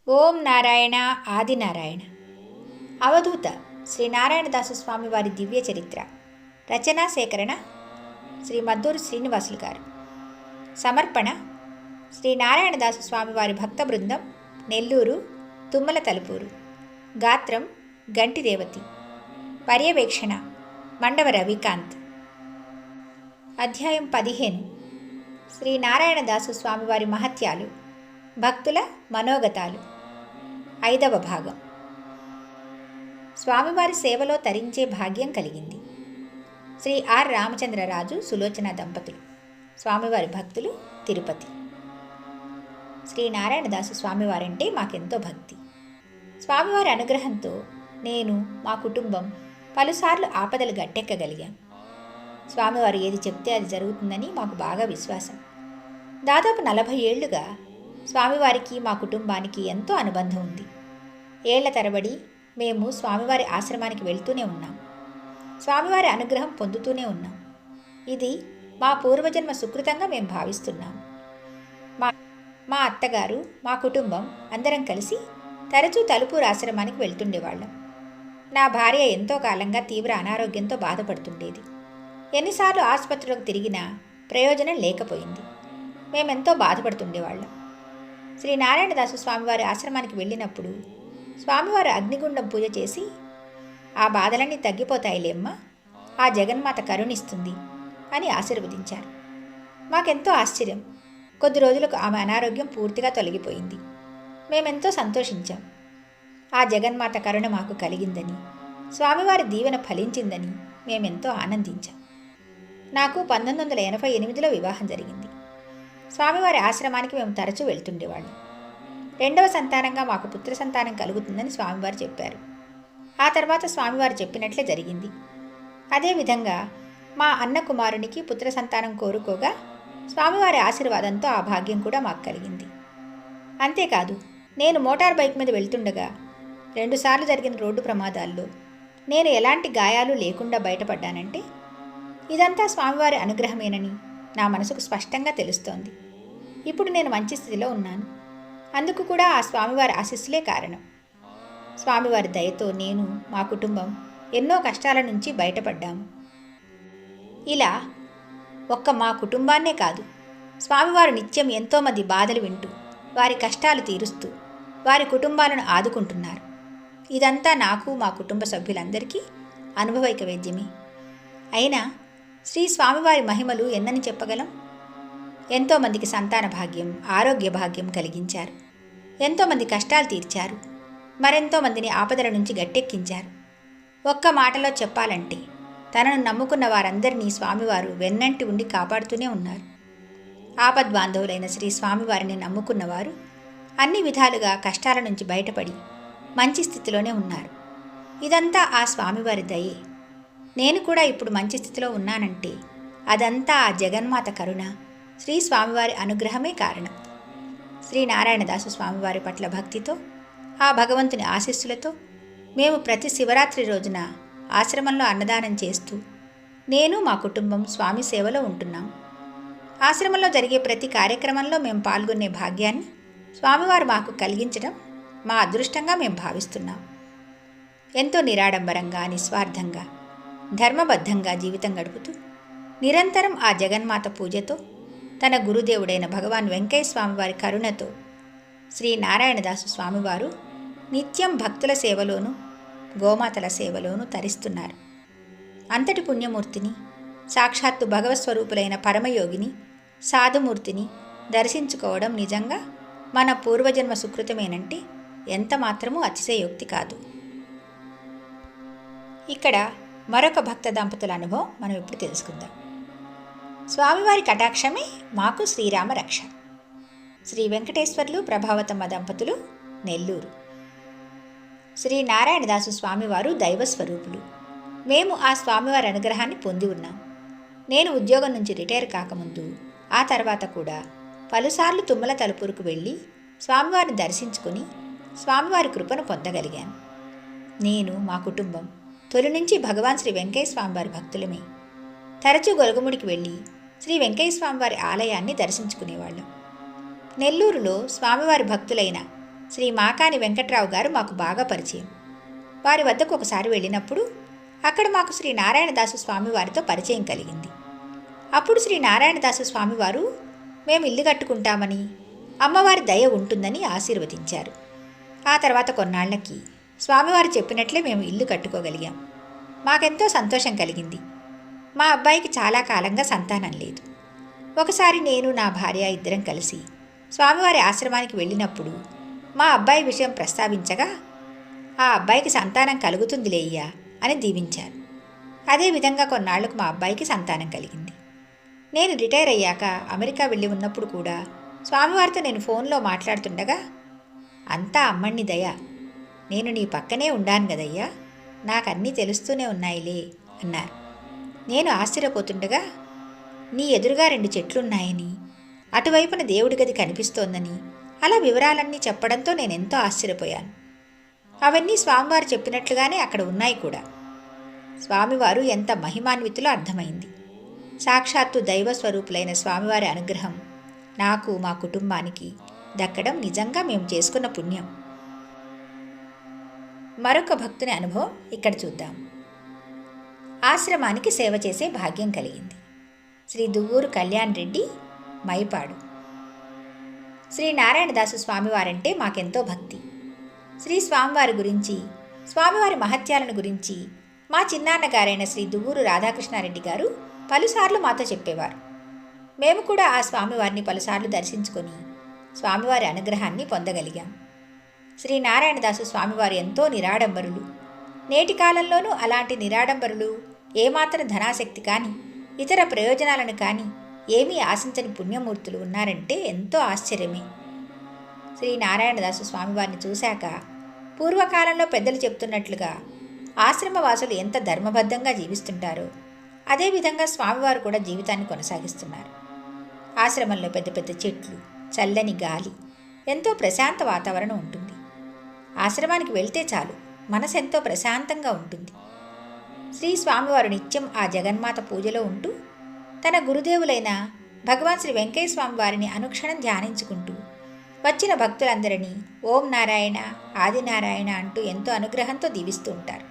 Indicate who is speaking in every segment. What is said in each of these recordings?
Speaker 1: ఓం నారాయణ ఆదినారాయణ. అవధూత శ్రీ నారాయణదాసు స్వామి వారి దివ్య చరిత్ర. రచనా సేకరణ శ్రీ మద్దూరు శ్రీనివాసులు గారు. సమర్పణ శ్రీ నారాయణదాసు స్వామివారి భక్త బృందం, నెల్లూరు, తుమ్మల తలుపూరు. గాత్రం గంటి రేవతి. పర్యవేక్షణ మండవ రవికాంత్. అధ్యాయం 15. శ్రీ నారాయణదాసు స్వామివారి మహత్యాలు, భక్తుల మనోగతాలు. 5వ భాగం. స్వామివారి సేవలో తరించే భాగ్యం కలిగింది. శ్రీ ఆర్ రామచంద్రరాజు సులోచన దంపతులు. స్వామివారి భక్తులు, తిరుపతి. శ్రీ నారాయణదాసు స్వామివారంటే మాకెంతో భక్తి. స్వామివారి అనుగ్రహంతో నేను, మా కుటుంబం పలుసార్లు ఆపదలు గట్టెక్కగలిగాం. స్వామివారు ఏది చెప్తే అది జరుగుతుందని మాకు బాగా విశ్వాసం. దాదాపు 40 ఏళ్లుగా స్వామివారికి, మా కుటుంబానికి ఎంతో అనుబంధం ఉంది. ఏళ్ల తరబడి మేము స్వామివారి ఆశ్రమానికి వెళ్తూనే ఉన్నాం. స్వామివారి అనుగ్రహం పొందుతూనే ఉన్నాం. ఇది మా పూర్వజన్మ సుకృతంగా మేము భావిస్తున్నాం. మా అత్తగారు, మా కుటుంబం అందరం కలిసి తరచూ తలుపూరు ఆశ్రమానికి వెళ్తుండేవాళ్ళం. నా భార్య ఎంతో కాలంగా తీవ్ర అనారోగ్యంతో బాధపడుతుండేది. ఎన్నిసార్లు ఆసుపత్రులకు తిరిగినా ప్రయోజనం లేకపోయింది. మేమెంతో బాధపడుతుండేవాళ్ళం. శ్రీ నారాయణదాసు స్వామివారి ఆశ్రమానికి వెళ్ళినప్పుడు స్వామివారు అగ్నిగుండం పూజ చేసి, ఆ బాధలన్నీ తగ్గిపోతాయిలేమ్మా, ఆ జగన్మాత కరుణిస్తుంది అని ఆశీర్వదించారు. మాకెంతో ఆశ్చర్యం. కొద్ది రోజులకు ఆమె అనారోగ్యం పూర్తిగా తొలగిపోయింది. మేమెంతో సంతోషించాం. ఆ జగన్మాత కరుణ మాకు కలిగిందని, స్వామివారి దీవెన ఫలించిందని మేమెంతో ఆనందించాం. నాకు 1988లో వివాహం జరిగింది. స్వామివారి ఆశ్రమానికి మేము తరచూ వెళ్తుండేవాళ్ళం. 2వ సంతానంగా మాకు పుత్ర సంతానం కలుగుతుందని స్వామివారు చెప్పారు. ఆ తర్వాత స్వామివారు చెప్పినట్లే జరిగింది. అదేవిధంగా మా అన్న కుమారునికి పుత్ర సంతానం కోరుకోగా స్వామివారి ఆశీర్వాదంతో ఆ భాగ్యం కూడా మాకు కలిగింది. అంతేకాదు, నేను మోటార్ బైక్ మీద వెళ్తుండగా 2 సార్లు జరిగిన రోడ్డు ప్రమాదాల్లో నేను ఎలాంటి గాయాలు లేకుండా బయటపడ్డానంటే ఇదంతా స్వామివారి అనుగ్రహమేనని నా మనసుకు స్పష్టంగా తెలుస్తోంది. ఇప్పుడు నేను మంచి స్థితిలో ఉన్నాను. అందుకు కూడా ఆ స్వామివారి ఆశీస్సులే కారణం. స్వామివారి దయతో నేను, మా కుటుంబం ఎన్నో కష్టాల నుంచి బయటపడ్డాము. ఇలా ఒక్క మా కుటుంబాన్నే కాదు, స్వామివారు నిత్యం ఎంతోమంది బాధలు వింటూ, వారి కష్టాలు తీరుస్తూ, వారి కుటుంబాలను ఆదుకుంటున్నారు. ఇదంతా నాకు, మా కుటుంబ సభ్యులందరికీ అనుభవైక వేద్యమే. అయినా శ్రీ స్వామివారి మహిమలు ఎన్నని చెప్పగలం. ఎంతోమందికి సంతాన భాగ్యం, ఆరోగ్య భాగ్యం కలిగించారు. ఎంతోమంది కష్టాలు తీర్చారు. మరెంతోమందిని ఆపదల నుంచి గట్టెక్కించారు. ఒక్క మాటలో చెప్పాలంటే తనను నమ్ముకున్న వారందరినీ స్వామివారు వెన్నంటి ఉండి కాపాడుతూనే ఉన్నారు. ఆపద్బాంధవులైన శ్రీ స్వామివారిని నమ్ముకున్నవారు అన్ని విధాలుగా కష్టాల నుంచి బయటపడి మంచి స్థితిలోనే ఉన్నారు. ఇదంతా ఆ స్వామివారి దయే. నేను కూడా ఇప్పుడు మంచి స్థితిలో ఉన్నానంటే అదంతా ఆ జగన్మాత కరుణ, శ్రీ స్వామివారి అనుగ్రహమే కారణం. శ్రీ నారాయణదాసు స్వామివారి పట్ల భక్తితో, ఆ భగవంతుని ఆశీస్సులతో మేము ప్రతి శివరాత్రి రోజున ఆశ్రమంలో అన్నదానం చేస్తూ నేను, మా కుటుంబం స్వామి సేవలో ఉంటున్నాం. ఆశ్రమంలో జరిగే ప్రతి కార్యక్రమంలో మేము పాల్గొనే భాగ్యాన్ని స్వామివారు మాకు కలిగించడం మా అదృష్టంగా మేము భావిస్తున్నాం. ఎంతో నిరాడంబరంగా, నిస్వార్థంగా, ధర్మబద్ధంగా జీవితం గడుపుతూ నిరంతరం ఆ జగన్మాత పూజతో, తన గురుదేవుడైన భగవాన్ వెంకయ్య స్వామివారి కరుణతో శ్రీ నారాయణదాసు స్వామివారు నిత్యం భక్తుల సేవలోనూ, గోమాతల సేవలోనూ తరిస్తున్నారు. అంతటి పుణ్యమూర్తిని, సాక్షాత్తు భగవత్స్వరూపులైన పరమయోగిని, సాధుమూర్తిని దర్శించుకోవడం నిజంగా మన పూర్వజన్మ సుకృతమేనంటే ఎంత మాత్రమూ అతిశయోక్తి కాదు. ఇక్కడ మరొక భక్త దంపతుల అనుభవం మనం ఇప్పుడు తెలుసుకుందాం. స్వామివారి కటాక్షమే మాకు శ్రీరామ రక్ష. శ్రీ వెంకటేశ్వర్లు, ప్రభావతమ్మ దంపతులు, నెల్లూరు. శ్రీ నారాయణదాసు స్వామివారు దైవస్వరూపులు. మేము ఆ స్వామివారి అనుగ్రహాన్ని పొంది ఉన్నాం. నేను ఉద్యోగం నుంచి రిటైర్ కాకముందు, ఆ తర్వాత కూడా పలుసార్లు తుమ్మల తలుపూరుకు వెళ్ళి స్వామివారిని దర్శించుకుని స్వామివారి కృపను పొందగలిగాను. నేను, మా కుటుంబం తొలి నుంచి భగవాన్ శ్రీ వెంకయ్య స్వామివారి భక్తులమే. తరచూ గొలగముడికి వెళ్ళి శ్రీ వెంకయ్య స్వామివారి ఆలయాన్ని దర్శించుకునేవాళ్ళం. నెల్లూరులో స్వామివారి భక్తులైన శ్రీ మాకాని వెంకట్రావు గారు మాకు బాగా పరిచయం. వారి వద్దకు ఒకసారి వెళ్ళినప్పుడు అక్కడ మాకు శ్రీ నారాయణదాసు స్వామివారితో పరిచయం కలిగింది. అప్పుడు శ్రీ నారాయణదాసు స్వామివారు మేము ఇల్లు కట్టుకుంటామని, అమ్మవారి దయ ఉంటుందని ఆశీర్వదించారు. ఆ తర్వాత కొన్నాళ్లకి స్వామివారు చెప్పినట్లే మేము ఇల్లు కట్టుకోగలిగాం. మాకెంతో సంతోషం కలిగింది. మా అబ్బాయికి చాలా కాలంగా సంతానం లేదు. ఒకసారి నేను నా భార్య ఇద్దరం కలిసి స్వామివారి ఆశ్రమానికి వెళ్ళినప్పుడు మా అబ్బాయి విషయం ప్రస్తావించగా, ఆ అబ్బాయికి సంతానం కలుగుతుందిలేయ్యా అని దీవించారు. అదేవిధంగా కొన్నాళ్లకు మా అబ్బాయికి సంతానం కలిగింది. నేను రిటైర్ అయ్యాక అమెరికా వెళ్ళి ఉన్నప్పుడు కూడా స్వామివారితో నేను ఫోన్లో మాట్లాడుతుండగా, అంతా అమ్మణ్ణి దయ, నేను నీ పక్కనే ఉండాను గదయ్యా, నాకన్నీ తెలుస్తూనే ఉన్నాయిలే అన్నారు. నేను ఆశ్చర్యపోతుండగా, నీ ఎదురుగా 2 చెట్లున్నాయని, అటువైపున దేవుడి గది కనిపిస్తోందని అలా వివరాలన్నీ చెప్పడంతో నేనెంతో ఆశ్చర్యపోయాను. అవన్నీ స్వామివారు చెప్పినట్లుగానే అక్కడ ఉన్నాయి కూడా. స్వామివారు ఎంత మహిమాన్వితులో అర్థమైంది. సాక్షాత్తు దైవస్వరూపులైన స్వామివారి అనుగ్రహం నాకు, మా కుటుంబానికి దక్కడం నిజంగా మేము చేసుకున్న పుణ్యం. మరొక భక్తుని అనుభవం ఇక్కడ చూద్దాం. ఆశ్రమానికి సేవ చేసే భాగ్యం కలిగింది. శ్రీ దువ్వూరు కళ్యాణ్ రెడ్డి, మైపాడు. శ్రీ నారాయణదాసు స్వామివారంటే మాకెంతో భక్తి. శ్రీ స్వామివారి గురించి, స్వామివారి మహత్యాలను గురించి మా చిన్నాన్నగారైన శ్రీ దువ్వూరు రాధాకృష్ణారెడ్డి గారు పలుసార్లు మాతో చెప్పేవారు. మేము కూడా ఆ స్వామివారిని పలుసార్లు దర్శించుకొని స్వామివారి అనుగ్రహాన్ని పొందగలిగాం. శ్రీ నారాయణదాసు స్వామివారు ఎంతో నిరాడంబరులు. నేటి కాలంలోనూ అలాంటి నిరాడంబరులు ఏమాత్రం ధనాసక్తి కానీ, ఇతర ప్రయోజనాలను కానీ ఏమీ ఆశించని పుణ్యమూర్తులు ఉన్నారంటే ఎంతో ఆశ్చర్యమే. శ్రీ నారాయణదాసు స్వామివారిని చూశాక పూర్వకాలంలో పెద్దలు చెప్తున్నట్లుగా ఆశ్రమవాసులు ఎంత ధర్మబద్ధంగా జీవిస్తుంటారో అదేవిధంగా స్వామివారు కూడా జీవితాన్ని కొనసాగిస్తున్నారు. ఆశ్రమంలో పెద్ద పెద్ద చెట్లు, చల్లని గాలి, ఎంతో ప్రశాంత వాతావరణం ఉంటుంది. ఆశ్రమానికి వెళ్తే చాలు మనసు ఎంతో ప్రశాంతంగా ఉంటుంది. శ్రీ స్వామివారు నిత్యం ఆ జగన్మాత పూజలో ఉంటూ తన గురుదేవులైన భగవాన్ శ్రీ వెంకయ్య స్వామి వారిని అనుక్షణం ధ్యానించుకుంటూ వచ్చిన భక్తులందరినీ ఓం నారాయణ, ఆదినారాయణ అంటూ ఎంతో అనుగ్రహంతో దీవిస్తూ ఉంటారు.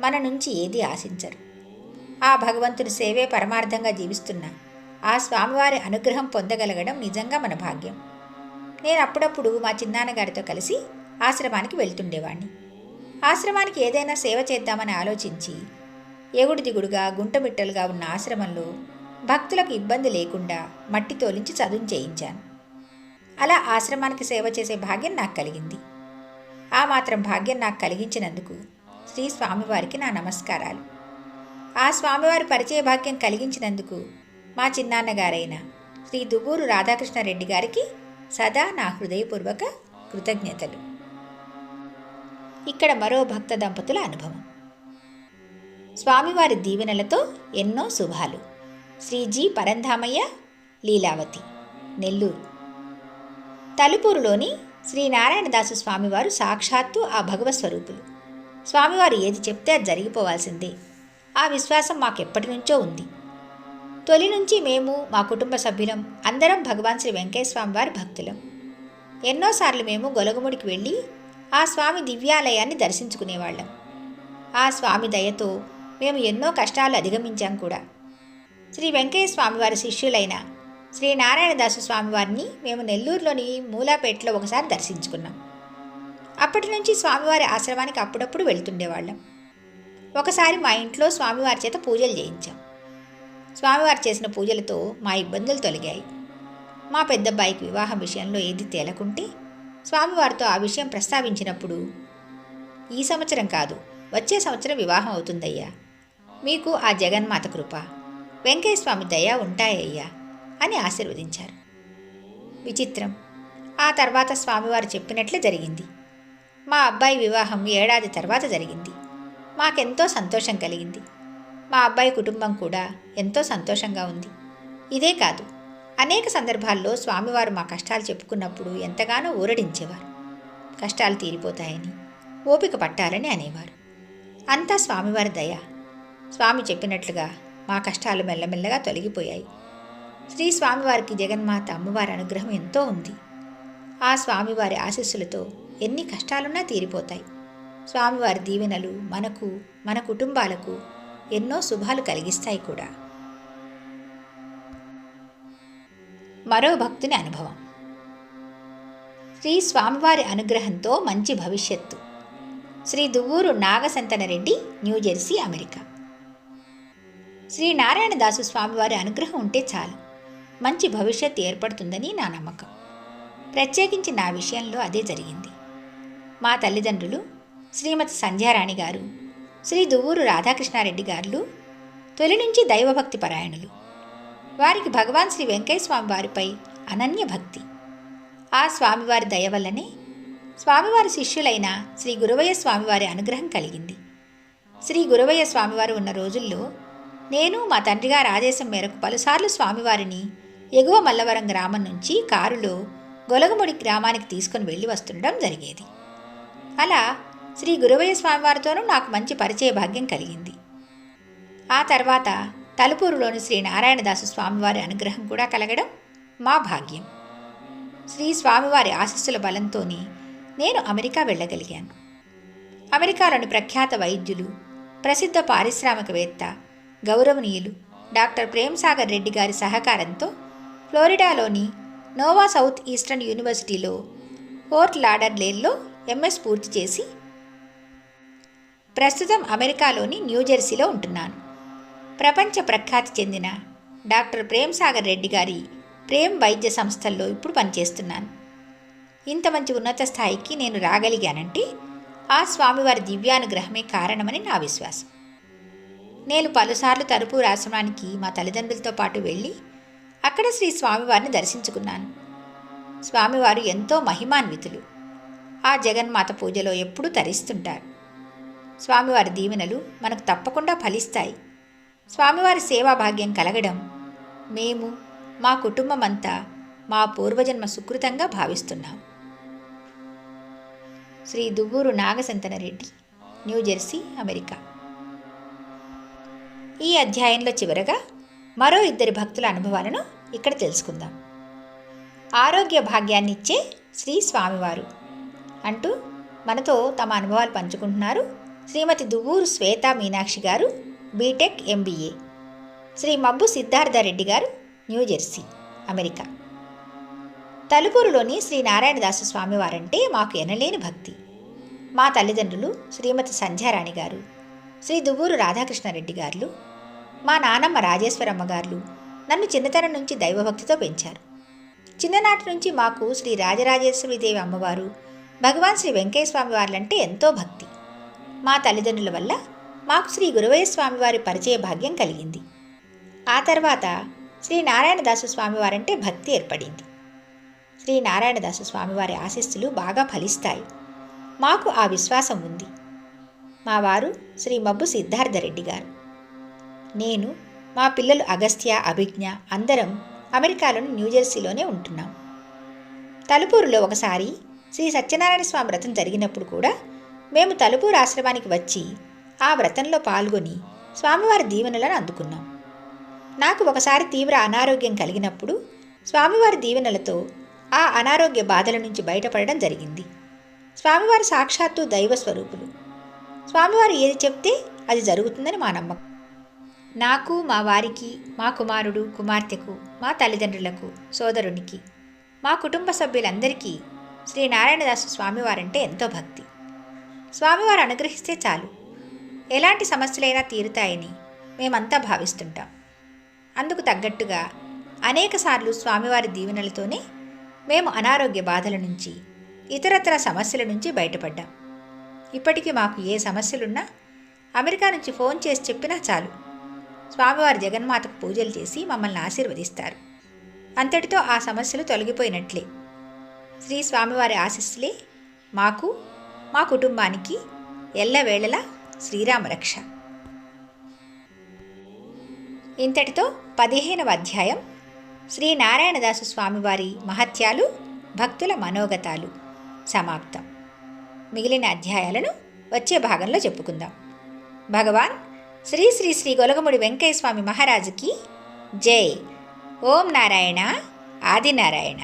Speaker 1: మన నుంచి ఏదీ ఆశించరు. ఆ భగవంతుని సేవే పరమార్థంగా జీవిస్తున్న ఆ స్వామివారి అనుగ్రహం పొందగలగడం నిజంగా మన భాగ్యం. నేను అప్పుడప్పుడు మా చిన్నాన్నగారితో కలిసి ఆశ్రమానికి వెళ్తుండేవాణ్ణి. ఆశ్రమానికి ఏదైనా సేవ చేద్దామని ఆలోచించి ఎగుడు దిగుడుగా గుంటమిట్టలుగా ఉన్న ఆశ్రమంలో భక్తులకు ఇబ్బంది లేకుండా మట్టి తోలించి చదును చేయించాను. అలా ఆశ్రమానికి సేవ చేసే భాగ్యం నాకు కలిగింది. ఆ మాత్రం భాగ్యం నాకు కలిగించినందుకు శ్రీ స్వామివారికి నా నమస్కారాలు. ఆ స్వామివారి పరిచయ భాగ్యం కలిగించినందుకు మా చిన్నాన్నగారైన శ్రీ దువ్వూరు రాధాకృష్ణారెడ్డి గారికి సదా నా హృదయపూర్వక కృతజ్ఞతలు. ఇక్కడ మరో భక్త దంపతుల అనుభవం. స్వామివారి దీవెనలతో ఎన్నో శుభాలు. శ్రీ జి పరంధామయ్య, లీలావతి, నెల్లూరు. తలుపూరులోని శ్రీ నారాయణదాసు స్వామివారు సాక్షాత్తు ఆ భగవస్వరూపులు. స్వామివారు ఏది చెప్తే అది జరిగిపోవాల్సిందే. ఆ విశ్వాసం మాకెప్పటి నుంచో ఉంది. తొలి నుంచి మేము, మా కుటుంబ సభ్యులం అందరం భగవాన్ శ్రీ వెంకయ్య స్వామివారి భక్తులం. ఎన్నోసార్లు మేము గొలగముడికి వెళ్ళి ఆ స్వామి దివ్యాలయాన్ని దర్శించుకునేవాళ్ళం. ఆ స్వామి దయతో మేము ఎన్నో కష్టాలు అధిగమించాం కూడా. శ్రీ వెంకయ్య స్వామివారి శిష్యులైన శ్రీ నారాయణదాసు స్వామివారిని మేము నెల్లూరులోని మూలాపేటలో ఒకసారి దర్శించుకున్నాం. అప్పటి నుంచి స్వామివారి ఆశ్రమానికి అప్పుడప్పుడు వెళ్తుండేవాళ్ళం. ఒకసారి మా ఇంట్లో స్వామివారి చేత పూజలు చేయించాం. స్వామివారు చేసిన పూజలతో మా ఇబ్బందులు తొలగాయి. మా పెద్దబ్బాయికి వివాహం విషయంలో ఏది తేలకుంటే స్వామివారితో ఆ విషయం ప్రస్తావించినప్పుడు, ఈ సంవత్సరం కాదు వచ్చే సంవత్సరం వివాహం అవుతుందయ్యా, మీకు ఆ జగన్మాత కృప, వెంకయ్య స్వామి దయ ఉంటాయ్యా అని ఆశీర్వదించారు. విచిత్రం, ఆ తర్వాత స్వామివారు చెప్పినట్లే జరిగింది. మా అబ్బాయి వివాహం 1 ఏడాది తర్వాత జరిగింది. మాకెంతో సంతోషం కలిగింది. మా అబ్బాయి కుటుంబం కూడా ఎంతో సంతోషంగా ఉంది. ఇదే కాదు, అనేక సందర్భాల్లో స్వామివారు మా కష్టాలు చెప్పుకున్నప్పుడు ఎంతగానో ఊరడించేవారు. కష్టాలు తీరిపోతాయని, ఓపిక పట్టాలని అనేవారు. అంతా స్వామివారి దయ. స్వామి చెప్పినట్లుగా మా కష్టాలు మెల్లమెల్లగా తొలగిపోయాయి. శ్రీ స్వామివారికి జగన్మాత అమ్మవారి అనుగ్రహం ఎంతో ఉంది. ఆ స్వామివారి ఆశీస్సులతో ఎన్ని కష్టాలున్నా తీరిపోతాయి. స్వామివారి దీవెనలు మనకు, మన కుటుంబాలకు ఎన్నో శుభాలు కలిగిస్తాయి కూడా. మరో భక్తుని అనుభవం. శ్రీ స్వామివారి అనుగ్రహంతో మంచి భవిష్యత్తు. Shri Duvvuru Nagasantanareddy, New Jersey, America. శ్రీ నారాయణదాసు స్వామివారి అనుగ్రహం ఉంటే చాలు, మంచి భవిష్యత్తు ఏర్పడుతుందని నా నమ్మకం. ప్రత్యేకించి నా విషయంలో అదే జరిగింది. మా తల్లిదండ్రులు శ్రీమతి సంధ్యారాణి గారు, శ్రీ దువ్వూరు రాధాకృష్ణారెడ్డి గారు తొలి నుంచి దైవభక్తి పరాయణులు. వారికి భగవాన్ శ్రీ వెంకయ్య స్వామి వారిపై అనన్య భక్తి. ఆ స్వామివారి దయ వల్లనే స్వామివారి శిష్యులైన శ్రీ గురవయ్య స్వామివారి అనుగ్రహం కలిగింది. శ్రీ గురవయ్య స్వామివారు ఉన్న రోజుల్లో నేను మా తండ్రిగారి ఆదేశం మేరకు పలుసార్లు స్వామివారిని ఎగువ మల్లవరం గ్రామం నుంచి కారులో గొలగముడి గ్రామానికి తీసుకుని వెళ్ళి వస్తుండడం జరిగేది. అలా శ్రీ గురవయ్య స్వామివారితోనూ నాకు మంచి పరిచయ భాగ్యం కలిగింది. ఆ తర్వాత తలుపూరులోని శ్రీ నారాయణదాసు స్వామివారి అనుగ్రహం కూడా కలగడం మా భాగ్యం. శ్రీ స్వామివారి ఆశీస్సుల బలంతోనే నేను అమెరికా వెళ్ళగలిగాను. అమెరికాలోని ప్రఖ్యాత వైద్యులు, ప్రసిద్ధ పారిశ్రామికవేత్త, గౌరవనీయులు డాక్టర్ ప్రేమ్సాగర్ రెడ్డి గారి సహకారంతో ఫ్లోరిడాలోని నోవా సౌత్ ఈస్టర్న్ యూనివర్సిటీలో ఫోర్ట్ లాడర్డేల్లో ఎంఎస్ పూర్తి చేసి ప్రస్తుతం అమెరికాలోని న్యూజెర్సీలో ఉంటున్నాను. ప్రపంచ ప్రఖ్యాతి చెందిన డాక్టర్ ప్రేమ్సాగర్ రెడ్డి గారి ప్రేమ్ వైద్య సంస్థల్లో ఇప్పుడు పనిచేస్తున్నాను. ఇంత మంచి ఉన్నత స్థాయికి నేను రాగలిగానంటే ఆ స్వామివారి దివ్యానుగ్రహమే కారణమని నా విశ్వాసం. నేను పలుసార్లు తలుపూరు ఆశ్రమానికి మా తల్లిదండ్రులతో పాటు వెళ్ళి అక్కడ శ్రీ స్వామివారిని దర్శించుకున్నాను. స్వామివారు ఎంతో మహిమాన్వితులు. ఆ జగన్మాత పూజలో ఎప్పుడూ తరిస్తుంటారు. స్వామివారి దీవెనలు మనకు తప్పకుండా ఫలిస్తాయి. స్వామివారి సేవా భాగ్యం కలగడం మేము, మా కుటుంబమంతా మా పూర్వజన్మ సుకృతంగా భావిస్తున్నాం. Shri Duvvuru Nagasantanareddy, New Jersey, America. ఈ అధ్యాయంలో చివరగా మరో 2 భక్తుల అనుభవాలను ఇక్కడ తెలుసుకుందాం. ఆరోగ్య భాగ్యాన్నిచ్చే శ్రీ స్వామివారు అంటూ మనతో తమ అనుభవాలు పంచుకుంటున్నారు శ్రీమతి దువ్వూరు శ్వేతా మీనాక్షి గారు, బీటెక్ ఎంబీఏ. శ్రీ మబ్బు సిద్ధార్థరెడ్డి గారు, న్యూజెర్సీ, అమెరికా. తలుపూరులోని శ్రీ నారాయణదాసు స్వామివారంటే మాకు ఎనలేని భక్తి. మా తల్లిదండ్రులు శ్రీమతి సంధ్యారాణి గారు, శ్రీ దువ్వూరు రాధాకృష్ణారెడ్డి గారు, మా నానమ్మ రాజేశ్వరమ్మ గారు నన్ను చిన్నతనం నుంచి దైవభక్తితో పెంచారు. చిన్ననాటి నుంచి మాకు శ్రీ రాజరాజేశ్వరీదేవి అమ్మవారు, భగవాన్ శ్రీ వెంకయ్య స్వామి వార్లంటే ఎంతో భక్తి. మా తల్లిదండ్రుల వల్ల మాకు శ్రీ గురవయ్య స్వామివారి పరిచయ భాగ్యం కలిగింది. ఆ తర్వాత శ్రీ నారాయణదాసు స్వామివారంటే భక్తి ఏర్పడింది. శ్రీ నారాయణదాసు స్వామివారి ఆశీస్సులు బాగా ఫలిస్తాయి. మాకు ఆ విశ్వాసం ఉంది. మా వారు శ్రీ మబ్బు సిద్ధార్థరెడ్డి గారు, నేను, మా పిల్లలు అగస్త్య, అభిజ్ఞ అందరం అమెరికాలోని న్యూజెర్సీలోనే ఉంటున్నాం. తలుపూరులో ఒకసారి శ్రీ సత్యనారాయణ స్వామి వ్రతం జరిగినప్పుడు కూడా మేము తలుపూరు ఆశ్రమానికి వచ్చి ఆ వ్రతంలో పాల్గొని స్వామివారి దీవెనలను అందుకున్నాం. నాకు ఒకసారి తీవ్ర అనారోగ్యం కలిగినప్పుడు స్వామివారి దీవెనలతో ఆ అనారోగ్య బాధల నుంచి బయటపడడం జరిగింది. స్వామివారి సాక్షాత్తు దైవ స్వరూపులు. స్వామివారు ఏది చెప్తే అది జరుగుతుందని మా నమ్మకం. నాకు, మా వారికి, మా కుమారుడు, కుమార్తెకు, మా తల్లిదండ్రులకు, సోదరునికి, మా కుటుంబ సభ్యులందరికీ శ్రీ నారాయణదాసు స్వామివారంటే ఎంతో భక్తి. స్వామివారు అనుగ్రహిస్తే చాలు, ఎలాంటి సమస్యలైనా తీరుతాయని మేమంతా భావిస్తుంటాం. అందుకు తగ్గట్టుగా అనేకసార్లు స్వామివారి దీవెనలతోనే మేము అనారోగ్య బాధల నుంచి, ఇతరత్ర సమస్యల నుంచి బయటపడ్డాం. ఇప్పటికీ మాకు ఏ సమస్యలున్నా అమెరికా నుంచి ఫోన్ చేసి చెప్పినా చాలు, స్వామివారి జగన్మాతకు పూజలు చేసి మమ్మల్ని ఆశీర్వదిస్తారు. అంతటితో ఆ సమస్యలు తొలగిపోయినట్లే. శ్రీ స్వామివారి ఆశీస్సులే మాకు, మా కుటుంబానికి ఎల్లవేళలా శ్రీరామరక్ష. ఇంతటితో 15వ అధ్యాయం శ్రీ నారాయణదాసు స్వామివారి మహత్యాలు, భక్తుల మనోగతాలు సమాప్తం. మిగిలిన అధ్యాయాలను వచ్చే భాగంలో చెప్పుకుందాం. భగవాన్ శ్రీ శ్రీ శ్రీ గొలగముడి వెంకయ్య స్వామి మహారాజుకి జై. ఓం నారాయణ, ఆదినారాయణ.